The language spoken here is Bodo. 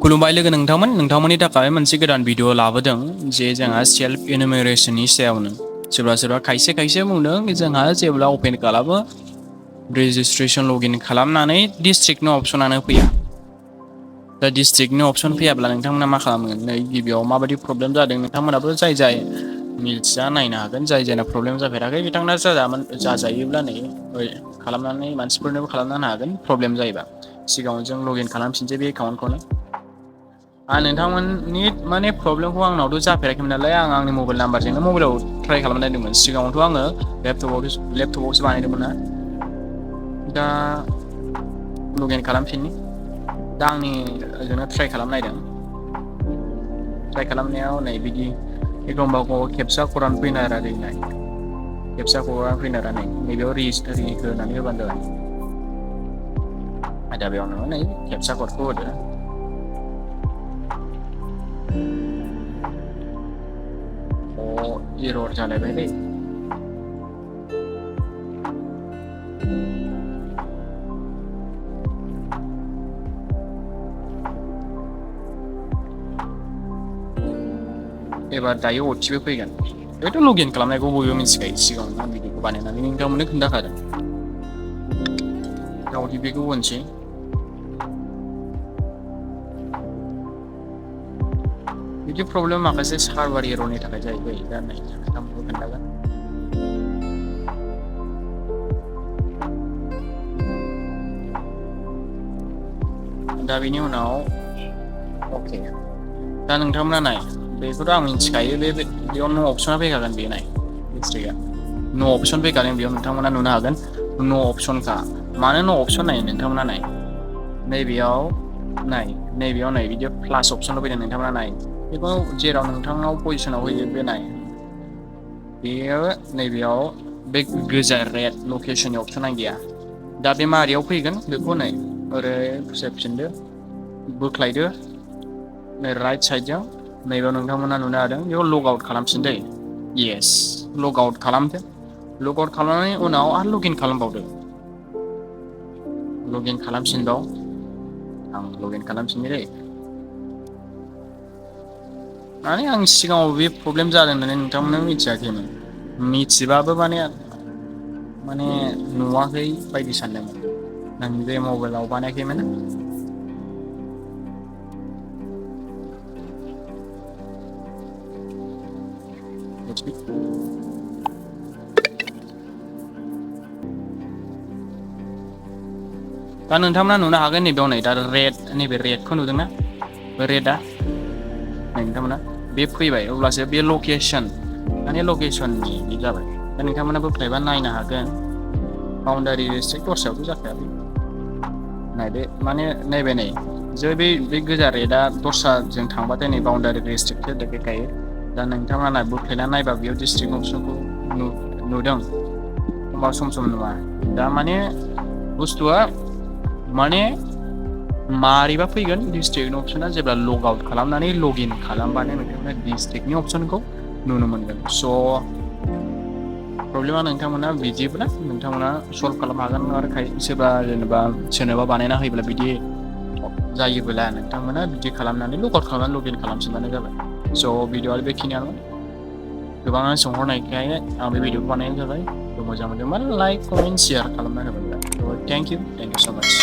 खुलुमबाय लोगो नोंथांमोननि थाखाय मोनसे गोदान भिडिअ लाबोदों जे जोंहा सेल्फ इनुमेरेशननि सायावनो सोरबा खायसे बुंदों जोंहा जेब्ला अपेन खालामो रेजिस्ट्रेशन लगिन खालामनानै डिस्ट्रिक्टनि अपसनानो फैया दा डिस्ट्रिक्टनि अपसन फैयाब्ला नोंथांमोना मा खालामगोन नै गिबियाव माबायदि प्रब्लेम जादों नोंथांमोनाबो जाय मिथिया नायनो हागोन जायना प्रब्लेम जाफेराखै बिथांमोना जाजायोब्ला नै खालामनानै मानसिफोरनोबो खालामनो हागोन प्रब्लेम जायोबा सिगाङाव जों लगइन खालामफिनसै बे एकाउन्टखौनो नोंथांमोननि माने प्रब्लेमखौ आंनावथ' जाफेराखैमोन नालाय आं आंनि मबाइल नाम्बारजोंनो मबाइलाव ट्राइ खालामनायदोंमोन सिगाङावथ' आङो लेपटपावसो बानायदोंमोन ना दा लगइन खालामफिननि दा आंनि ओजोंनो ट्राइ खालामनायदों ट्राइ खालामनायाव नै बिदि एखमबा खेबसा खौरां फैनो आरो खेबसा खौरां फैनो आरो नैबेयाव रेजिस्टार होनानै होबानो जाबाय दा बेयाव नोङो नै खेबसा क'डखौ होदो एरर जालायबायलै एबार दायो अटिपि फैगोन बेथ' लगइन खालामनायखौ बयबो मिथिखायो सिगाङावनो आं भिडिअखौ बानायनानै नोंथांमोननो खोन्थाखादों दा अटिपिखौ होनोसै बिदि प्रब्लेम माखासे सार्भार एररनि थाखाय जाहैबाय दा नै नोंथांमोनखौ खोन्थागोन दा बेनि उनाव अके दा नोंथांमोना नाय बेखौथ' आं मिथिखायो बेयाव न' अपसना फैखागोन बे नाय डिस्ट्रिक्टआ न' अपसन फैखादों बेयाव नोंथांमोना नुनो हागोन न' अपसनखा मानो न' अपसन नाय नोंथांमोना नाय नैबेयाव नाय बिदि प्लास अपसनल' फैदों नोंथांमोना नाय बेखौ जेराव नोंथांनाव पजिसनाव होयो बे नाय बेयो नैबेयाव बे गोजा रेड लकेसननि अपसना गैया दा बे मारियाव फैगोन बेखौ नाय ओरै फोजोबफिनदो बोख्लायदो नै राइट साइडजों नैबेयाव नोंथांमोना नुनो हादों बेयाव लग आउट खालामफिनदो येस लग आउट खालामदो लग आउट खालामनायनि उनाव आरो लगइन खालामबावदो लगइन खालामफिनबाव आं लगइन खालामफिननि दै माने आं सिगाङाव बे प्रब्लेम जादों होननानै नोंथांमोना मिथियाखैमोन मिथिबाबो माने नुवाखै बायदि सानदोंमोन नों बे मबाइलाव बानायाखैमोन दा नोंथांमोना नुनो हागोन नैबेयाव नै दा नैबे रेडखौ नुदोंना रेडआ नोंथांमोना बे फैबाय अब्लासो बे लकेसन माने लकेसननि बे जाबाय दा नोंथांमोना बोख्लायबा नायनो हागोन बाउन्डारि रेस्ट्रिक्ट दस्रायावथ' जाखाया नाय बे माने नैबे नै जे बे गोजा रेडआ दस्राजों थांबाथाय नै बाउन्डारि रेस्ट्रिक्टेड देखायखायो दा नोंथाङा नाय बोख्लायना नायबा बेयाव डिस्ट्रिक्ट अपसनखौ नुदों होमबा सम नुवा दा माने बुस्थुआ माने मारैबा फैगोन डिस्ट्रिक्टनि अपसना जेब्ला लग आउट खालामनानै लगइन खालामबानो नोंथांमोना डिस्ट्रिक्टनि अपसनखौ नुनो मोनगोन स' प्रब्लेमा नोंथांमोना बिदिब्ला नोंथांमोना सल्भ खालामनो हागोन आरो सोरनोबा बानायना होयोब्ला बिदि जायोब्ला नोंथांमोना बिदि खालामनानै लग आउट खालामनानै लगइन खालामफिनबानो जाबाय स' भिडिअआ बेखिनियानो गोबाङानो सोंहरनायखाय आं बे भिडिअखौ बानायनाय जाबाय मोजां मोनदोंबा लाइक कमेन्ट शेयार खालामना होबाय थेंक इउ सो माच